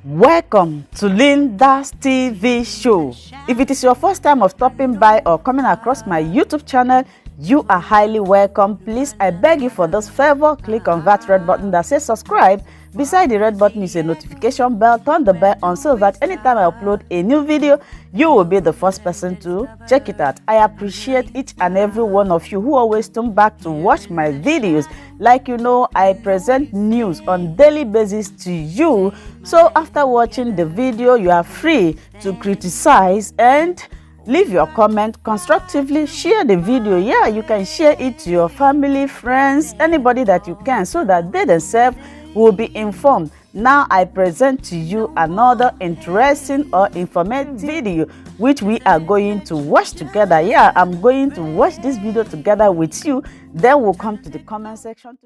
Welcome to Linda's TV show. If it is your first time of stopping by or coming across my YouTube channel, you are highly welcome. Please, I beg you for this favor, click on that red button that says subscribe. Beside the red button is a notification bell. Turn the bell on so that anytime I upload a new video, you will be the first person to check it out. I appreciate each and every one of you who always come back to watch my videos. Like you know, I present news on daily basis to you. So after watching the video, you are free to criticize and leave your comment constructively. Share the video. Yeah, you can share it to your family, friends, anybody that you can, so that they themselves will be informed. Now I present to you another interesting or informative video which we are going to watch together. Yeah, I'm going to watch this video together with you. Then we'll come to the comment section.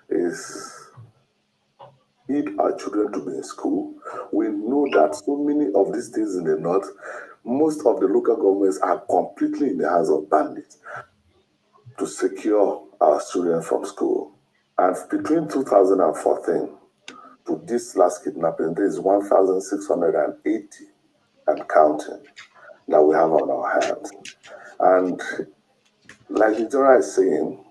Is need our children to be in school. We know that so many of these things in the north, most of the local governments are completely in the hands of bandits to secure our children from school. And between 2014 to this last kidnapping, there is 1,680 and counting that we have on our hands. And like the general is saying,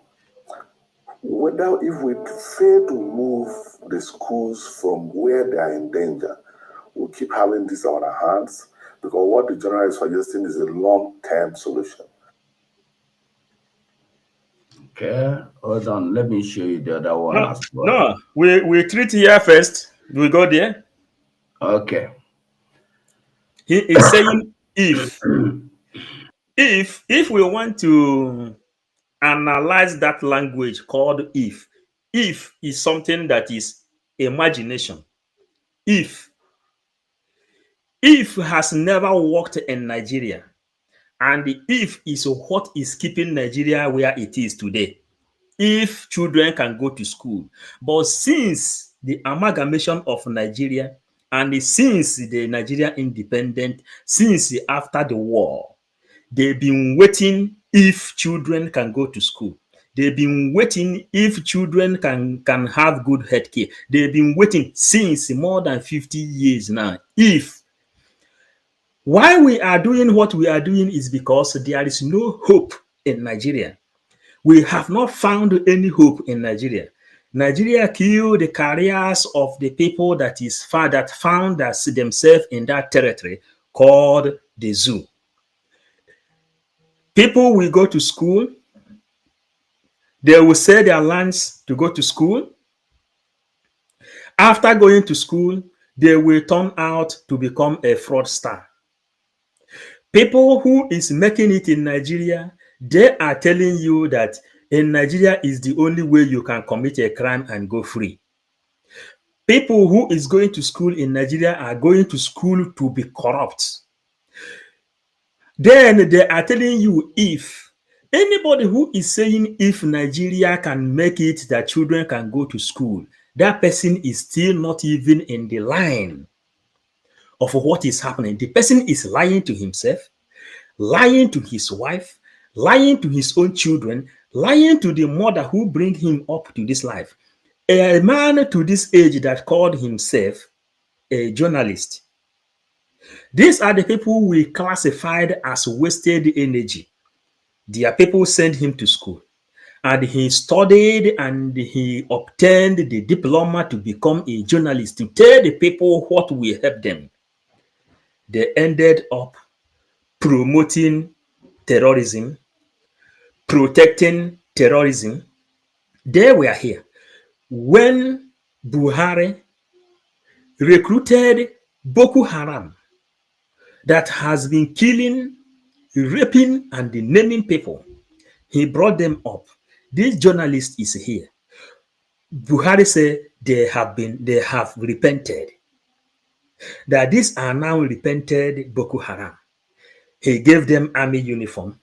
whether if we fail to move the schools from where they are in danger, we'll keep having this on our hands, because what the general is suggesting is a long-term solution. Okay, hold on. Let me show you the other one No, as well. no, we treat here first. We go there. Okay. He is saying if we want to analyze that language called if is something that is imagination. If has never worked in Nigeria, and the if is what is keeping Nigeria where it is today. If children can go to school, but since the amalgamation of Nigeria and since the Nigeria independent, since after the war, they've been waiting if children can go to school. They've been waiting if children can have good health care. They've been waiting since more than 50 years now. If why we are doing what we are doing is because there is no hope in Nigeria. We have not found any hope in Nigeria. Nigeria killed the careers of the people that found themselves in that territory called the zoo. People will go to school. They will sell their lands to go to school. After going to school, they will turn out to become a fraudster. People who is making it in Nigeria, they are telling you that in Nigeria is the only way you can commit a crime and go free. People who is going to school in Nigeria are going to school to be corrupt. Then they are telling you if anybody who is saying if Nigeria can make it that children can go to school, that person is still not even in the line of what is happening. The person is lying to himself, lying to his wife, lying to his own children, lying to the mother who bring him up to this life. A man to this age that called himself a journalist. These are the people we classified as wasted energy. Their people sent him to school, and he studied and he obtained the diploma to become a journalist, to tell the people what will help them. They ended up promoting terrorism, protecting terrorism. They were here when Buhari recruited Boko Haram that has been killing, raping, and naming people. He brought them up. This journalist is here. Buhari said they have repented. That these are now repented Boko Haram. He gave them army uniform.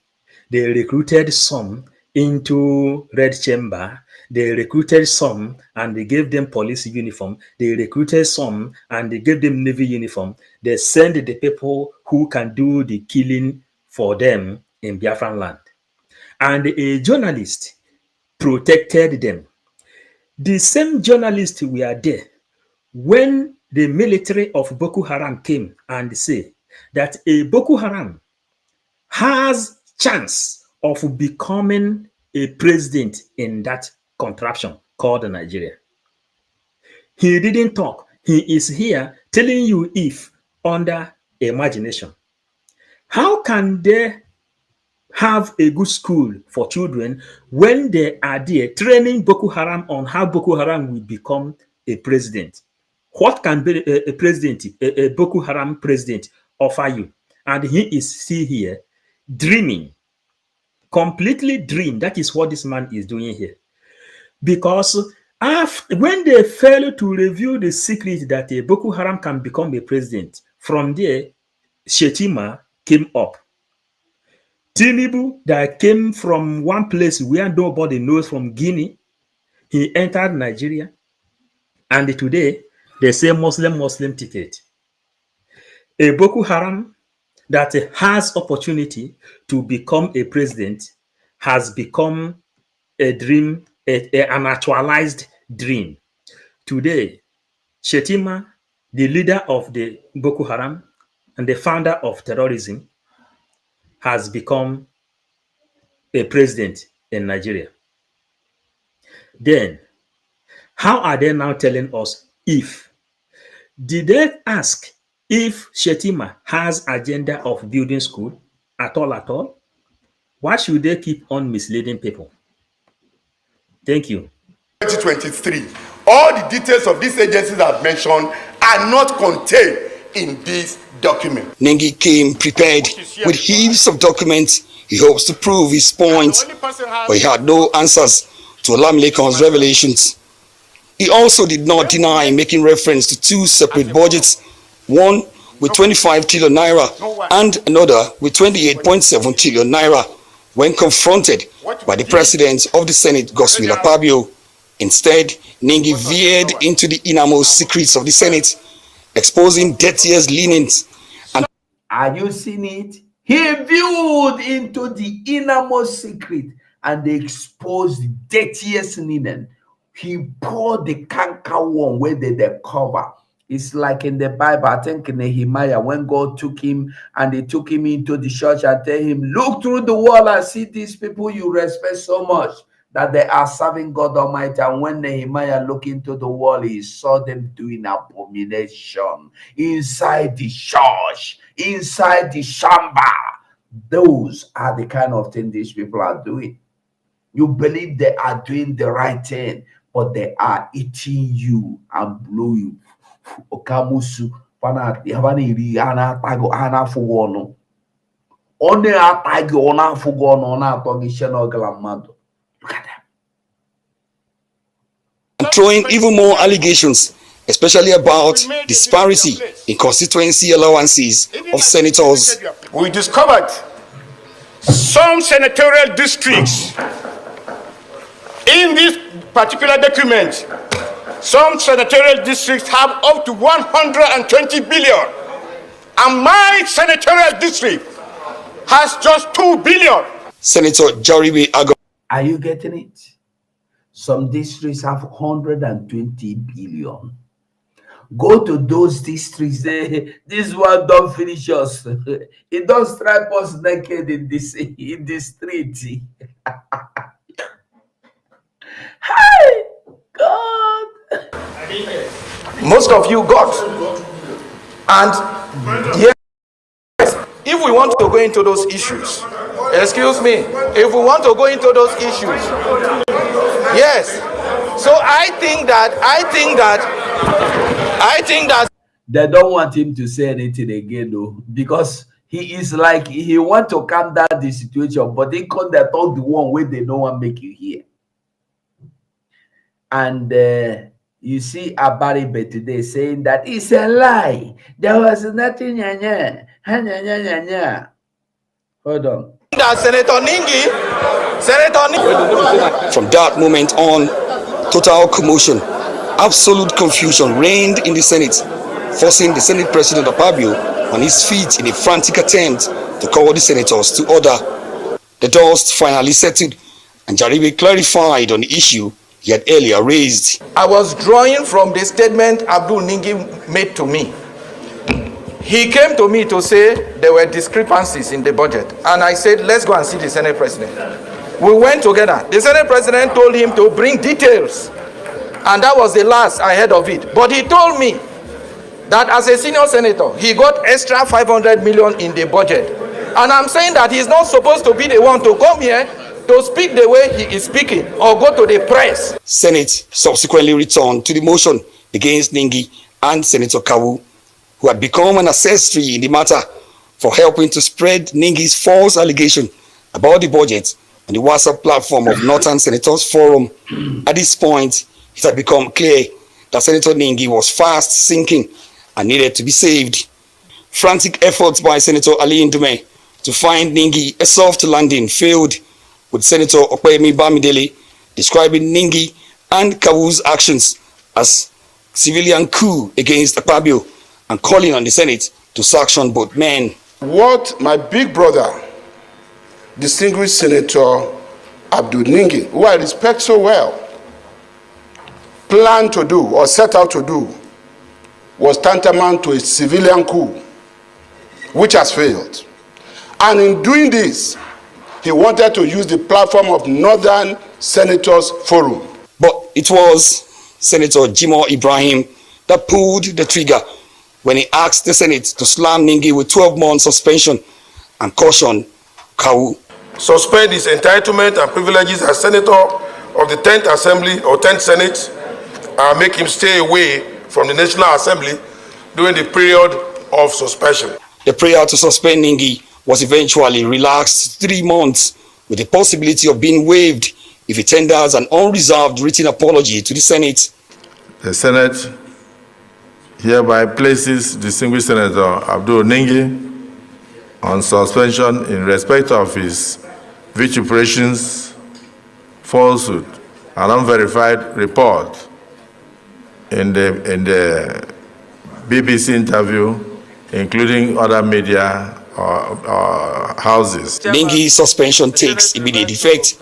They recruited some into Red Chamber. They recruited some and they gave them police uniform. They recruited some and they gave them Navy uniform. They send the people who can do the killing for them in Biafran land. And a journalist protected them. The same journalists were there when the military of Boko Haram came and say that a Boko Haram has chance of becoming a president in that contraption called Nigeria. He didn't talk. He is here telling you if under imagination. How can they have a good school for children when they are there training Boko Haram on how Boko Haram will become a president? What can be a president, a Boko Haram president offer you? And he is still here dreaming, completely dream. That is what this man is doing here. Because when they fail to reveal the secret that a Boko Haram can become a president, from there, Shetima came up. Tinubu, that came from one place where nobody knows, from Guinea, he entered Nigeria. And today, they say Muslim ticket. A Boko Haram that has opportunity to become a president has become a dream, an actualized dream. Today, Shetima, the leader of the Boko Haram and the founder of terrorism, has become a president in Nigeria. Then, how are they now telling us if? Did they ask if Shetima has agenda of building school at all? Why should they keep on misleading people? Thank you. 2023. All the details of these agencies I've mentioned are not contained in this document. Nengi came prepared with heaps of documents. He hopes to prove his point, but he had no answers to Olamilekan's revelations. He also did not deny making reference to two separate budgets, one with 25 trillion naira and another with 28.7 trillion naira, when confronted by the president of the Senate, Godswill Akpabio. Instead, Nengi veered into the innermost secrets of the Senate, exposing dirtiest linens. And are you seeing it? He viewed into the innermost secret and they exposed the dirtiest linen. He poured the canker one where they cover. It's like in the Bible, I think in Nehemiah, when God took him and they took him into the church and tell him, look through the wall and see these people you respect so much that they are serving God Almighty. And when Nehemiah looked into the wall, he saw them doing abomination inside the church, inside the shamba. Those are the kind of thing these people are doing. You believe they are doing the right thing, but they are eating you and blow you. Okamusu pana yabani iri ana tago ana fugono. One atago ona fugono na togisheno glamado. Look at them. Throwing even more allegations, especially about disparity in constituency allowances of senators. We discovered some senatorial districts in this particular document. Some senatorial districts have up to 120 billion. And my senatorial district has just 2 billion. Senator Jaribe Ago. Are you getting it? Some districts have 120 billion. Go to those districts. This one don't finish us. It don't strike us naked in the street. Hi, God. Most of you got. And yes, if we want to go into those issues, excuse me, if we want to go into those issues, yes. So I think that they don't want him to say anything again, though, because he is like he want to calm down the situation, but they can't talk the one way they don't want to make you hear. And you see Abaribe today saying that it's a lie. There was nothing. Hold on. Senator Nengi. From that moment on, total commotion, absolute confusion reigned in the Senate, forcing the Senate President Akpabio on his feet in a frantic attempt to call the senators to order. The dust finally settled, and Jaribe clarified on the issue he had earlier raised. I was drawing from the statement Abdul Ningi made to me. He came to me to say there were discrepancies in the budget, and I said, let's go and see the Senate President. We went together. The Senate President told him to bring details, and that was the last I heard of it. But he told me that as a senior senator, he got extra 500 million in the budget. And I'm saying that he's not supposed to be the one to come here to speak the way he is speaking or go to the press. Senate subsequently returned to the motion against Ningi and Senator Kawu, who had become an accessory in the matter for helping to spread Ningi's false allegation about the budget on the WhatsApp platform of Northern Senators Forum. At this point, it had become clear that Senator Ningi was fast sinking and needed to be saved. Frantic efforts by Senator Ali Ndume to find Ningi a soft landing failed, with Senator Opeyemi Bamidele describing Ningi and Kawu's actions as civilian coup against Akpabio and calling on the Senate to sanction both men. What my big brother, distinguished Senator Abdul Ningi, who I respect so well, planned to do or set out to do was tantamount to a civilian coup, which has failed. And in doing this, he wanted to use the platform of Northern Senators Forum. But it was Senator Jimoh Ibrahim that pulled the trigger when he asked the Senate to slam Ningi with 12-month suspension and caution Kawu. Suspend his entitlement and privileges as Senator of the 10th Assembly or 10th Senate and make him stay away from the National Assembly during the period of suspension. The prayer to suspend Ningi was eventually relaxed 3 months, with the possibility of being waived if he tenders an unreserved written apology to the Senate. The Senate hereby places distinguished Senator Abdul Ningi on suspension in respect of his vituperations, falsehood, and unverified report in the BBC interview, including other media houses. Ningi's suspension takes immediate effect.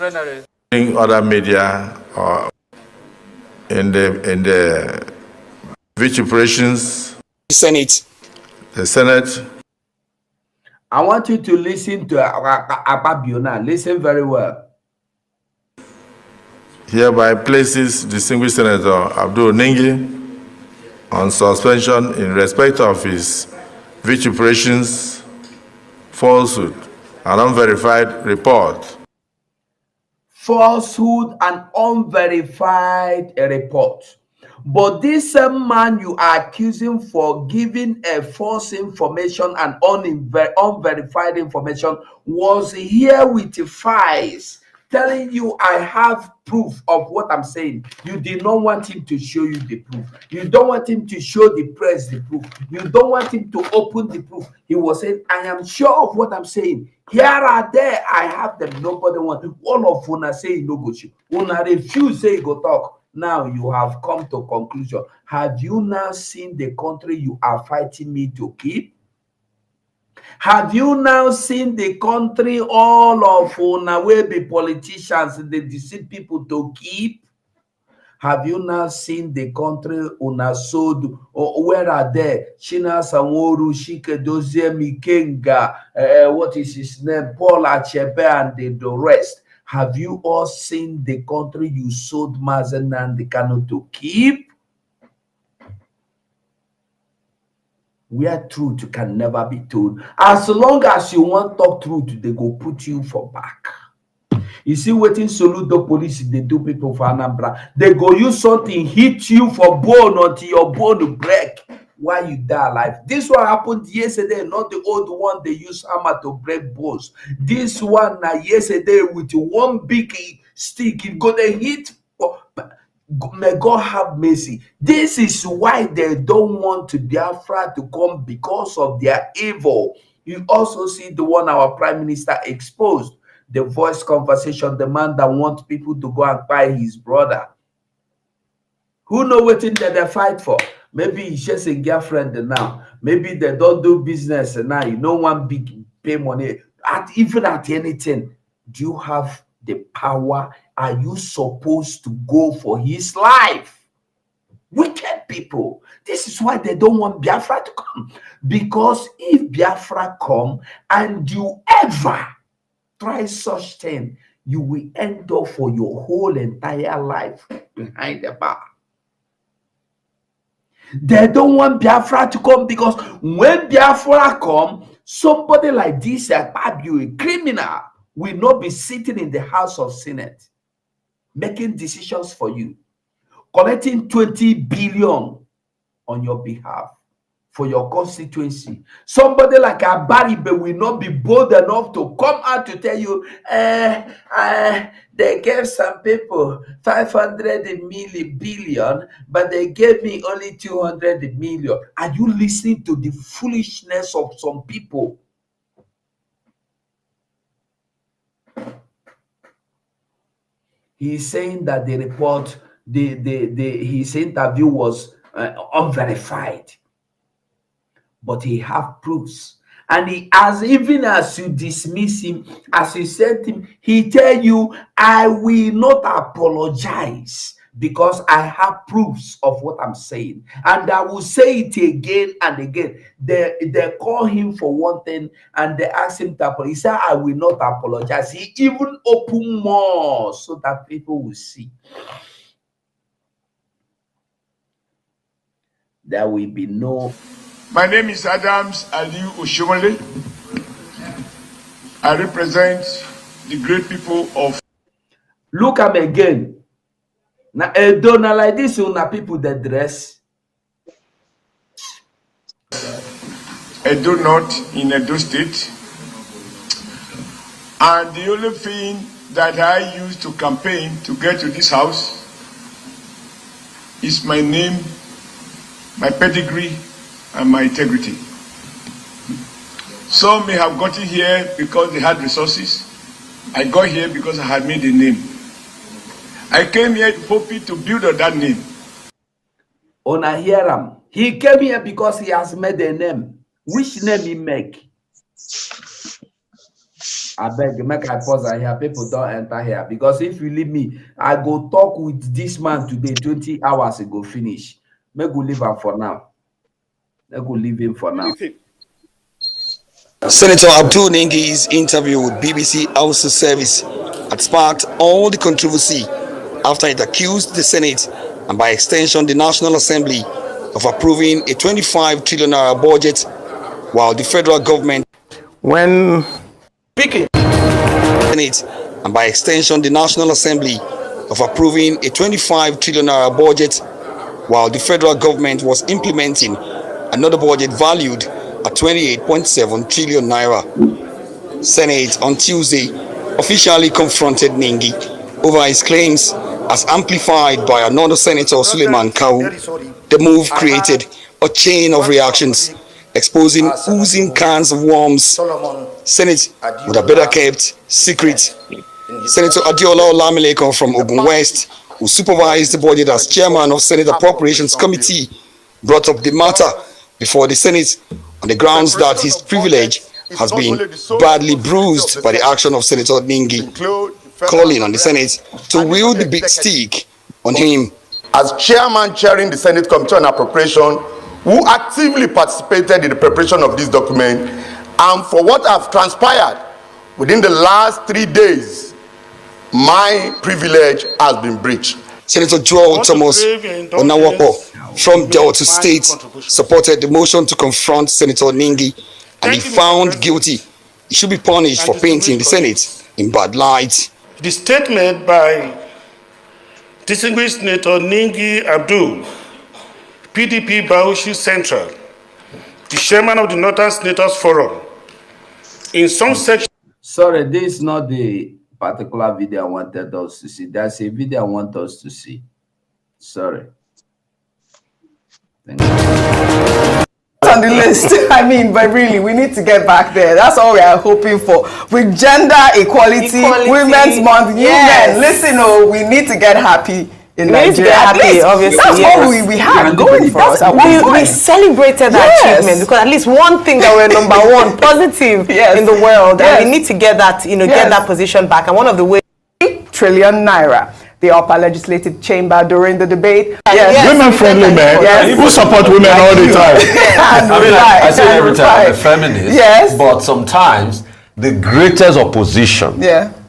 Other media in the vituperations. The Senate. I want you to listen to Akpabio now. Listen very well. Hereby places distinguished Senator Abdul Ningi on suspension in respect of his vituperations, falsehood, and unverified report. Falsehood and unverified report. But this man you are accusing for giving a false information and unverified information was here with files telling you I have proof of what I'm saying. You did not want him to show you the proof. You don't want him to show the press the proof. You don't want him to open the proof. He was saying, I am sure of what I'm saying. Here are there, I have them. Nobody want. All of una say no go show. Una refuse say go talk. Now you have come to conclusion. Have you now seen the country you are fighting me to keep? Have you now seen the country all of una will be politicians, they deceive people to keep? Have you now seen the country una sold, or where are they? China Sanworu, Shike Dozie Mikenga, what is his name? Paul Achebe and the rest. Have you all seen the country you sold Mazen and the Kano to keep? Where truth can never be told. As long as you want to talk truth, they go put you for back. You see, waiting Soludo police, they do people for Anambra. They go use something, hit you for bone until your bone break while you die alive. This one happened yesterday, not the old one they use hammer to break bones. This one now yesterday with one big stick, it got a hit. May God have mercy. This is why they don't want to Biafra to come, because of their evil. You also see the one our prime minister exposed, the voice conversation, the man that wants people to go and buy his brother. Who know what thing that they fight for? Maybe he's just a girlfriend now. Maybe they don't do business now. You know, one big pay money. Even at anything, do you have the power are you supposed to go for his life? Wicked people. This is why they don't want Biafra to come. Because if Biafra come and you ever try such thing, you will end up for your whole entire life behind the bar. They don't want Biafra to come because when Biafra come, somebody like this, a criminal, will not be sitting in the House of Senate making decisions for you, collecting 20 billion on your behalf for your constituency. Somebody like a Baribe will not be bold enough to come out to tell you, they gave some people 500 billion, but they gave me only 200 million. Are you listening to the foolishness of some people? He's saying that the report, his interview was unverified, but he have proofs. And he, as even as you dismiss him, as you sent him, he tell you, I will not apologize because I have proofs of what I'm saying, and I will say it again and again. They call him for one thing and they ask him to apologize. He said, I will not apologize. He even opened more so that people will see. There will be no. My name is Adams Aliu Oshomole. I represent the great people of. Look at me again. Now, don't like this, una people that dress. Edo North in Edo State. And the only thing that I used to campaign to get to this house is my name, my pedigree, and my integrity. Some may have gotten here because they had resources. I got here because I had made a name. I came here hoping to build on that name. Ona hear him. He came here because he has made a name. Which name he make? I beg you, make I pause here. People don't enter here. Because if you leave me, I go talk with this man today, 20 hours ago, finish. Make we leave him for now. Make we leave him for now. Senator Abdul Nengi's interview with BBC House Service had sparked all the controversy after it accused the Senate and by extension the National Assembly of approving a 25 trillion naira budget while the federal government When speaking, Senate and by extension the National Assembly of approving a 25 trillion naira budget while the federal government was implementing another budget valued at 28.7 trillion naira. Senate on Tuesday officially confronted Nengi over his claims as amplified by another Senator Suleiman Kawu. The move created a chain of reactions exposing oozing cans of worms Senate would have better kept secret. Senator Adiola Olamilekon from Ogun West, who supervised the budget as chairman of Senate Appropriations Committee, brought up the matter before the Senate on the grounds that his privilege has been badly bruised by the action of Senator Nengi, calling on the Senate to wield the big stick on him. As chairman chairing the Senate Committee on Appropriation, who actively participated in the preparation of this document, and for what have transpired within the last 3 days, my privilege has been breached. Senator Joel Thomas Onawapo from Delta State supported the motion to confront Senator Nengi, and if found guilty, he should be punished for painting the Senate in bad light. The statement by distinguished Senator Nengi Abdul, PDP Bauchi Central, the chairman of the Northern Senators Forum, in some section. Sorry, this is not the particular video I wanted us to see. That's a video I want us to see. Sorry. Thank you. On the list. I mean, but really, we need to get back there. That's all we are hoping for. With gender equality. Women's Month, women, listen, oh, we need to get happy in Nigeria. Happy, obviously. That's what we had going for us. We celebrated that achievement because at least one thing that we're number one positive in the world, and we need to get that, get that position back. And one of the ways trillion naira. The upper legislative chamber during the debate. Yes. Women-friendly men. Yes. Who support women all the time? I say every time I'm a feminist. Yes. But sometimes the greatest opposition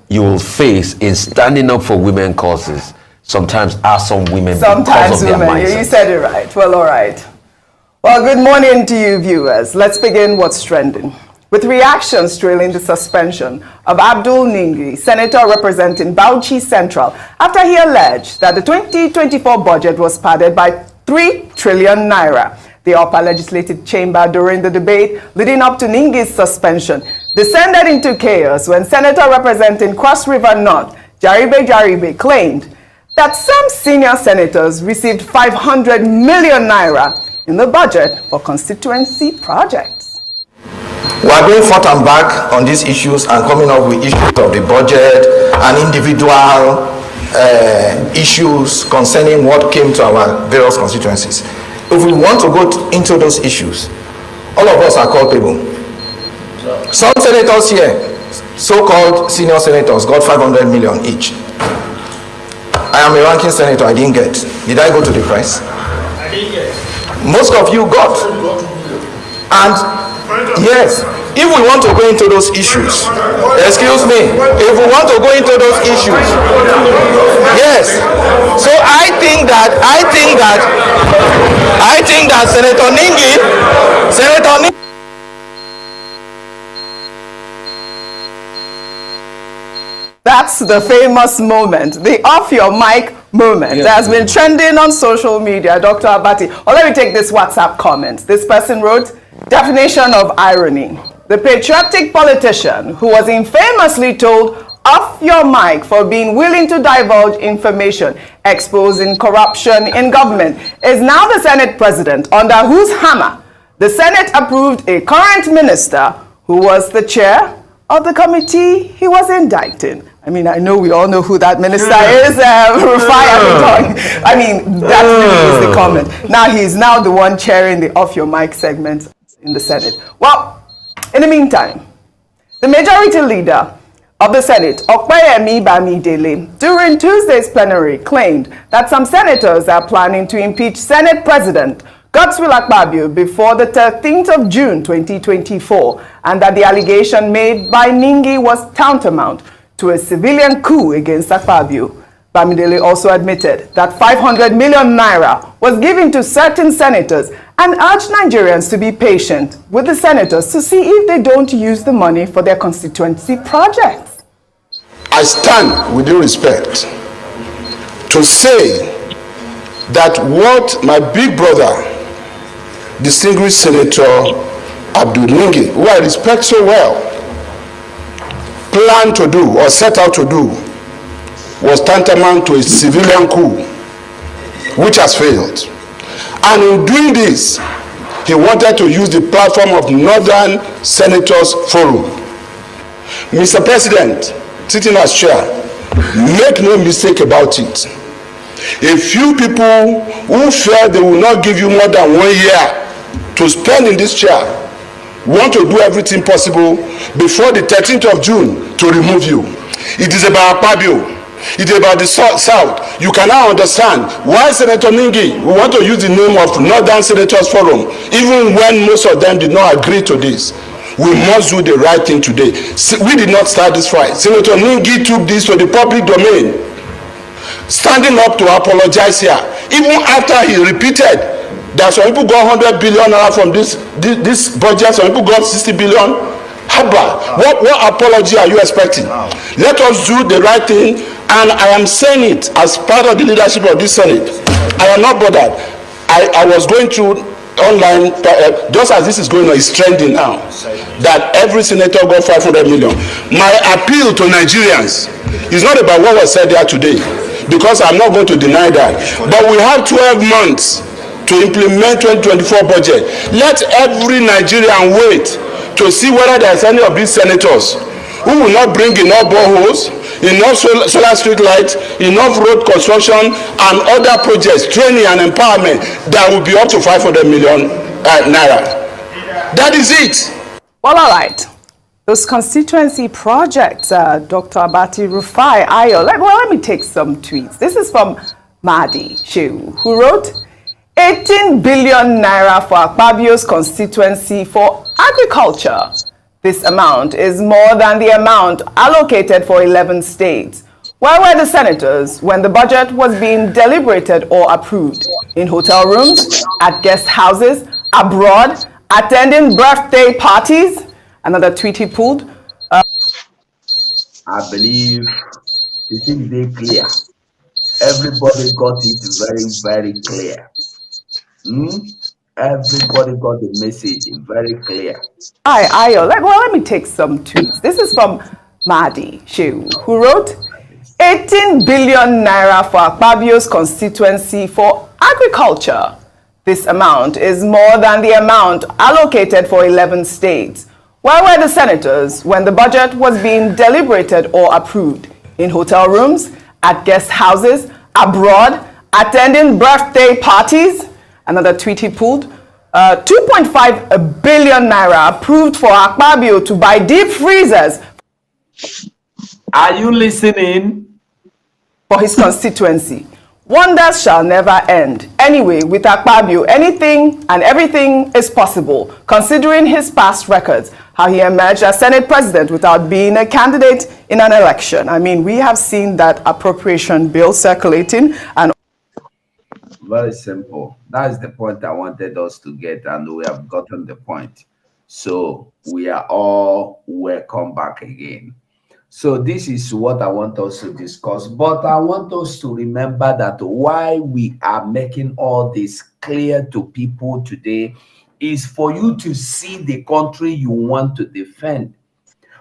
you will face in standing up for women causes sometimes are some women because of their mindset. You said it right. Well, all right. Well, good morning to you viewers. Let's begin what's trending. With reactions trailing the suspension of Abdul Ningi, senator representing Bauchi Central, after he alleged that the 2024 budget was padded by 3 trillion naira. The upper legislative chamber during the debate leading up to Ningi's suspension descended into chaos when senator representing Cross River North, Jaribe claimed that some senior senators received 500 million naira in the budget for constituency projects. We are going forth and back on these issues and coming up with issues of the budget and individual issues concerning what came to our various constituencies. If we want to go into those issues, all of us are culpable. Some senators here, so-called senior senators, got 500 million each. I am a ranking senator, I didn't get. Did I go to the press? I didn't get. Most of you got. And yes, if we want to go into those issues, excuse me, if we want to go into those issues, yes. So I think that Senator Ningi, That's the famous moment, the off your mic moment that has been trending on social media. Dr. Abati, let me take this WhatsApp comment. This person wrote, definition of irony. The patriotic politician who was infamously told off your mic for being willing to divulge information exposing corruption in government is now the Senate president under whose hammer the Senate approved a current minister who was the chair of the committee he was indicting. I mean, I know we all know who that minister is, Rufai. I mean, that really is the comment. Now he's now the one chairing the off your mic segment in the Senate. Well, in the meantime, the majority leader of the Senate, Okpeyemi Bamidele, during Tuesday's plenary claimed that some senators are planning to impeach Senate President Godswill Akpabio before the 13th of June 2024, and that the allegation made by Ningi was tantamount to a civilian coup against Akpabio. Bamidele also admitted that 500 million naira was given to certain senators and urged Nigerians to be patient with the senators to see if they don't use the money for their constituency projects. I stand with due respect to say that what my big brother, distinguished Senator Abdul Ningi, who I respect so well, planned to do or set out to do was tantamount to a civilian coup, which has failed. And in doing this, he wanted to use the platform of Northern Senators Forum. Mr. President, sitting as chair, make no mistake about it. A few people who felt they will not give you more than 1 year to spend in this chair want to do everything possible before the 13th of June to remove you. It is about Akpabio. It is about the South. You can now understand why Senator Ningi will want to use the name of Northern Senators Forum, even when most of them did not agree to this. We must do the right thing today. We did not start this fight. Senator Ningi took this to the public domain, standing up to apologize here, even after he repeated that some people got 100 billion from this budget, some people got 60 billion. Haba, what apology are you expecting? Let us do the right thing, and I am saying it as part of the leadership of this Senate. I am not bothered. I was going through online, just as this is going on, it's trending now, that every senator got 500 million. My appeal to Nigerians is not about what was said there today, because I'm not going to deny that. But we have 12 months to implement 2024 budget. Let every Nigerian wait to see whether there's any of these senators who will not bring enough boreholes, enough solar street lights, enough road construction and other projects, training and empowerment that will be up to 500 million naira. That is it. Well, all right. Those constituency projects, Dr. Abati, Rufai, Ayo. Let me take some tweets. This is from Mahdi Shehu, who wrote, 18 billion naira for Akpabio's constituency for agriculture. This amount is more than the amount allocated for 11 states. Where were the senators when the budget was being deliberated or approved? In hotel rooms, at guest houses, abroad, attending birthday parties? Another tweet he pulled. I believe it is very clear. Everybody got it very, very clear. Everybody got the message very clear. Ayo. Let me take some tweets. This is from Mahdi Shehu, who wrote, 18 billion naira for Akpabio's constituency for agriculture. This amount is more than the amount allocated for 11 states. Where were the senators when the budget was being deliberated or approved? In hotel rooms, at guest houses, abroad, attending birthday parties? Another tweet he pulled. 2.5 billion naira approved for Akpabio to buy deep freezers. Are you listening? For his constituency. Wonders shall never end. Anyway, with Akpabio, anything and everything is possible, considering his past records, how he emerged as Senate President without being a candidate in an election. I mean, we have seen that appropriation bill circulating and very simple. That is the point I wanted us to get, and we have gotten the point. So we are all welcome back again. So this is what I want us to discuss, but I want us to remember that why we are making all this clear to people today is for you to see the country you want to defend.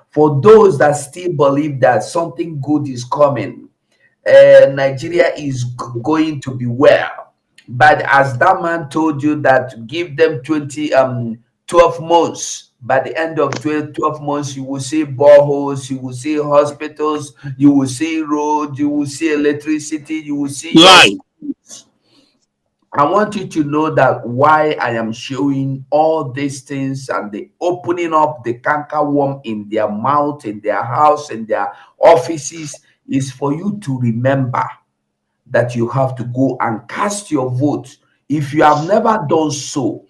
For those that still believe that something good is coming, Nigeria is going to be well. But as that man told you that give them 12 months, by the end of 12 months, you will see boreholes, you will see hospitals, you will see roads, you will see electricity, you will see light. I want you to know that why I am showing all these things and the opening up the canker worm in their mouth, in their house, in their offices is for you to remember that you have to go and cast your vote. If you have never done so,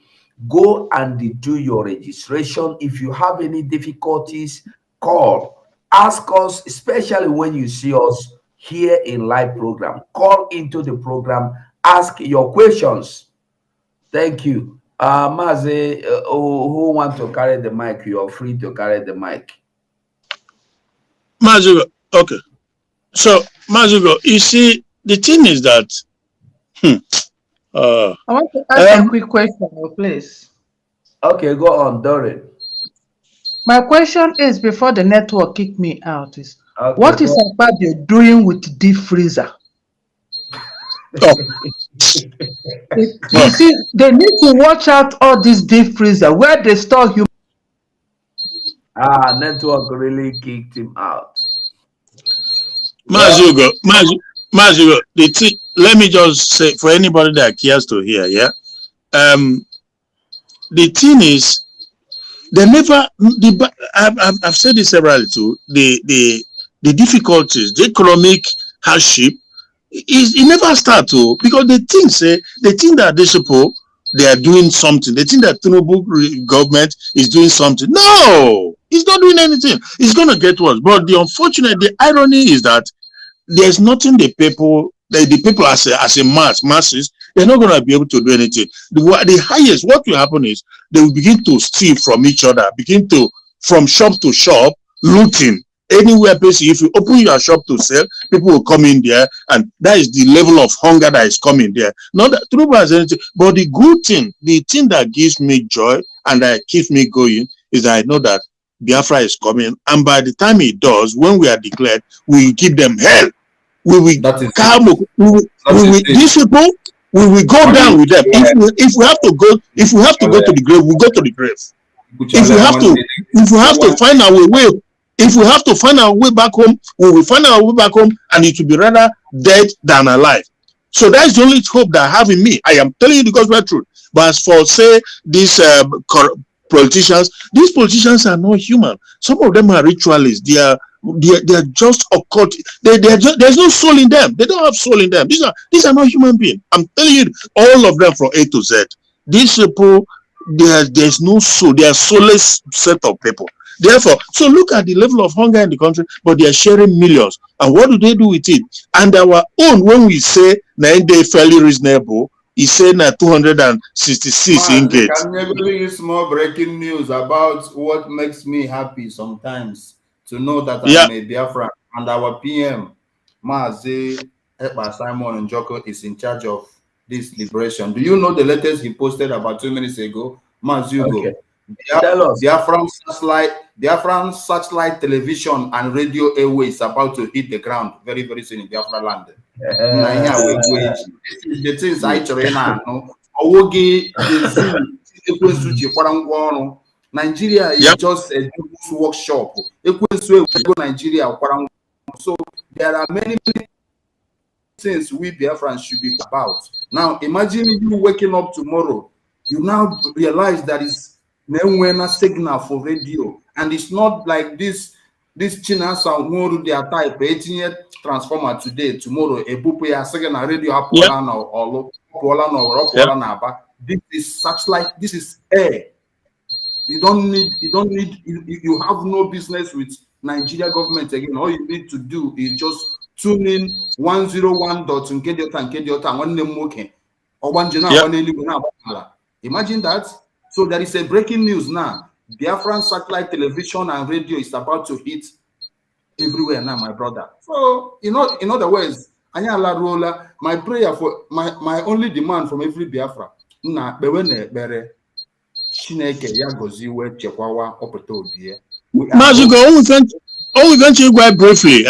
go and do your registration. If you have any difficulties, call. Ask us, especially when you see us here in live program. Call into the program. Ask your questions. Thank you. Maze, who want to carry the mic? You are free to carry the mic. Mazugo, okay. So, Mazugo, you see, the thing is that I want to ask a quick question, please. Okay, go on, Doreen. My question is, before the network kick me out, is okay, what is Akpabio doing with deep freezer? Oh. You see, they need to watch out all these deep freezer where they store human. Network really kicked him out. Mazugo, the thing, let me just say for anybody that cares to hear, yeah. The thing is, they never. I've said this several too. The difficulties, the economic hardship, it never starts to, because they think that they are doing something. They think that Tinubu government is doing something. No, it's not doing anything. It's gonna get worse. But the irony is that there's nothing the people as a masses, they're not going to be able to do anything. The highest, what will happen is they will begin to steal from each other, from shop to shop, looting. Anywhere, basically, if you open your shop to sell, people will come in there, and that is the level of hunger that is coming there. Not that Tinubu has anything, but the good thing, the thing that gives me joy and that keeps me going is that I know that Biafra is coming, and by the time it does, when we are declared, we will give them hell. We will these people, we will go down with them. If we have to go to the grave, we'll go to the grave. If we have to find our way, if we have to find our way back home, we will find our way back home, and it will be rather dead than alive. So that's the only hope that I have in me. I am telling you the gospel truth. But as for say this politicians. These politicians are not human. Some of them are ritualists. They are just occult. There's no soul in them. They don't have soul in them. These are not human beings. I'm telling you, all of them from A to Z. These people, there's no soul. They are soulless set of people. Therefore, so look at the level of hunger in the country, but they are sharing millions. And what do they do with it? And our own, when we say 9 day fairly reasonable, is saying that 266 engaged. Can you give me small breaking news about what makes me happy sometimes to know that I'm a Biafra and our PM, Mazi Simon Njoko, is in charge of this liberation. Do you know the latest he posted about 2 minutes ago? Mazugo. Biafran Searchlight television and radio airways about to hit the ground very, very soon in Biafra land. This is the things I train now. Nigeria is just a workshop. Nigeria. So there are many things we Biafrans should be about. Now imagine you waking up tomorrow, you now realize that it's no signal for radio, and it's not like this China sound more they are type 18 transformer today, tomorrow a bupe a second radio or this is such like this is air. You have no business with Nigeria government again. All you need to do is just tune in 101.1 Imagine that. So there is a breaking news now. Biafran satellite television and radio is about to hit everywhere now, my brother. So, in other words, my prayer for my only demand from every Biafra. Mazugo, we going to go briefly,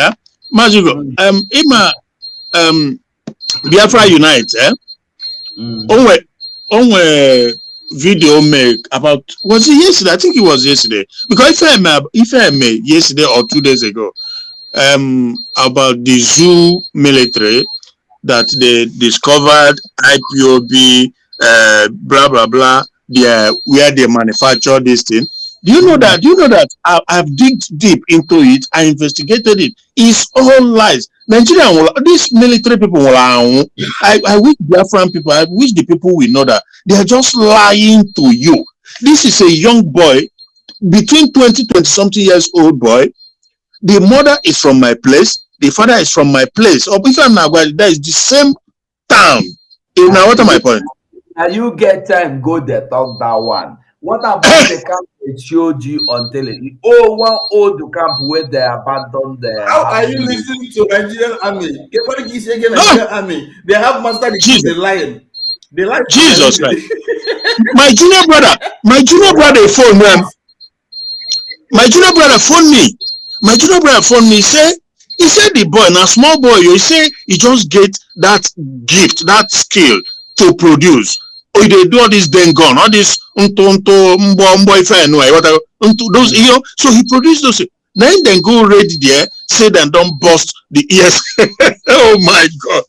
Mazugo, Biafra Unite, video make about, was it yesterday? I think it was yesterday, because if I may yesterday or 2 days ago, about the zoo military that they discovered IPOB, blah blah blah, where they manufacture this thing. Do you know that? I've digged deep into it. I investigated it. It's all lies. Nigerian, these military people, I wish Biafran people, I wish the people will know that they are just lying to you. This is a young boy, between 20 something years old boy. The mother is from my place. The father is from my place. Or that is the same town. Now, what am my point? Now you get time, go there, talk that one. What about the camp they showed you on tele? Oh, one old camp where they abandoned there. How are you listening to Nigerian army? Nigerian army. They have mastered the lion. They like Jesus Christ. My junior brother phoned me. My junior brother phoned me. He said the boy, now small boy, he say he just get that gift, that skill to produce. Or they do all this then gone, all this those, so he produced those. Then go ready there, say then don't bust the ears. Oh my God.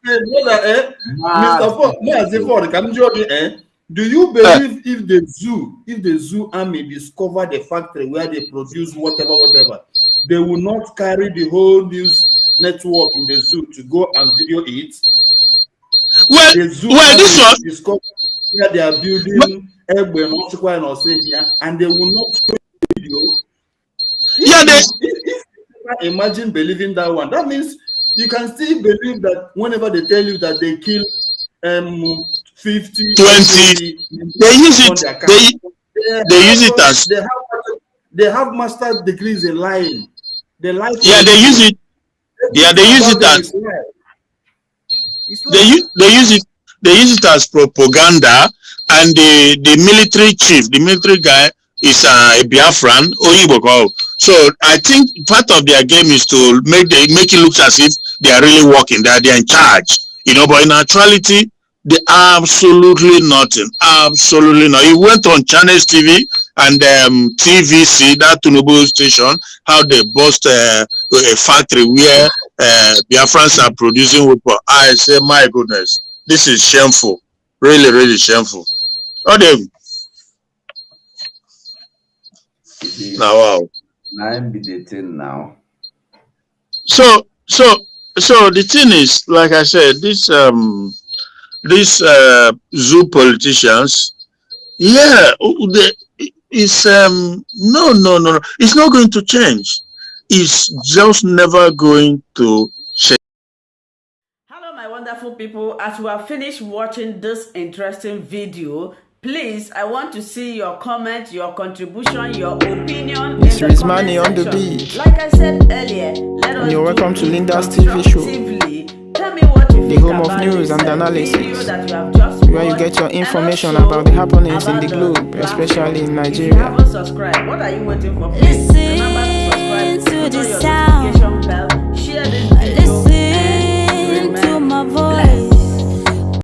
Mr. Ford, can you do you believe if the zoo army discover the factory where they produce whatever, they will not carry the whole news network in the zoo to go and video it? Well, this one discover where they are building and they will not show the video. Imagine believing that one. That means you can still believe that whenever they tell you that they kill 50, 20, they use it as they have master's degrees in lying. They lie. Yeah, they use it. Yeah, they use it as they use it as propaganda. And the military chief, the military guy, is a Biafran Oyibo. So I think part of their game is to make it look as if they are really working, that they are in charge. But in actuality, they absolutely nothing. Absolutely not. He went on Channels TV and TVC, that Tunubu station, how they bust a factory where Biafrans are producing weapons. I say, my goodness, this is shameful. Really, really shameful. Oh, them. Now, wow. Now be the thing now. So the thing is, like I said, these zoo politicians, yeah, it's no, it's not going to change. It's just never going to change. Hello, my wonderful people. As we have finished watching this interesting video, please, I want to see your comment, your contribution, your opinion. Mr. Ismani on the beat. Like I said earlier, let us You're welcome to Linda's TV show. Tell me what you the home of news and analysis, where you get your information about the happenings in the globe, especially in Nigeria. If you haven't subscribed, what are you waiting for? Please remember to subscribe, turn on your notification bell, share this video, listen to my voice.